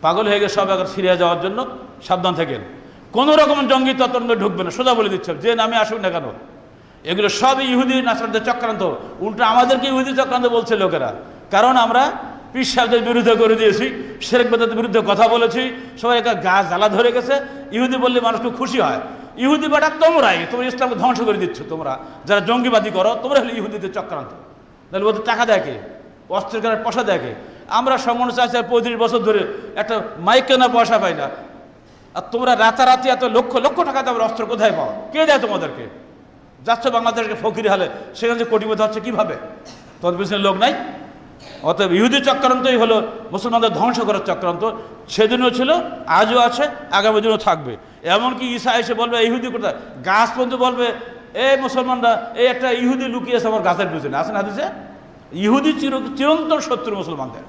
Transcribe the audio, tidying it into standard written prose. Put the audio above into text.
পাগল হয়ে গেছে সব এখন সিরিয়া যাওয়ার জন্য, সাবধান থাকেন। কোনো রকম জঙ্গি তত্ত্ব ঢুকবে না, সোজা বলে দিচ্ছে, যে নামে আসুক না কেন। এগুলো সবই ইহুদি নাসারদের চক্রান্ত, উল্টো আমাদেরকে ইহুদি চক্রান্ত বলছে লোকেরা। কারণ আমরা পীর সাহেবদের বিরুদ্ধে করে দিয়েছি, শিরক বেদাতের বিরুদ্ধে কথা বলেছি, সবাই একটা গা জ্বালা ধরে গেছে। ইহুদি বললে মানুষ খুব খুশি হয়। ইহুদি বেটা তোমরাই, তোমরা ইসলামকে ধ্বংস করে দিচ্ছ, তোমরা যারা জঙ্গিবাদী করো তোমরা হলে ইহুদিদের চক্রান্ত। তাহলে ওদের টাকা দেখে, অস্ত্রের কেনার পয়সা দেখে। আমরা সংগঠন চাইছি 35 বছর ধরে একটা মাইক কেনার পয়সা পাই না, আর তোমরা রাতারাতি এত লক্ষ লক্ষ টাকা দেওয়ার অস্ত্র কোথায় পাও? কে দেয় তোমাদেরকে? যাচ্ছ বাংলাদেশকে ফকির হালে, সেখানে যে কোটিপতি হচ্ছে কীভাবে? তোর পিছনে লোক নাই। অতএব ইহুদি চক্রান্তই হলো মুসলমানদের ধ্বংস করার চক্রান্ত। সেদিনও ছিল, আজও আছে, আগামী দিনও থাকবে। এমনকি ঈসা এসে বলবে ইহুদি কোথায়, গাছ পর্যন্ত বলবে এই মুসলমানরা, এই একটা ইহুদি লুকিয়েছে আমার গাছের পিছনে, আছে না হাদিসে? ইহুদি চিরন্তন শত্রু মুসলমানদের।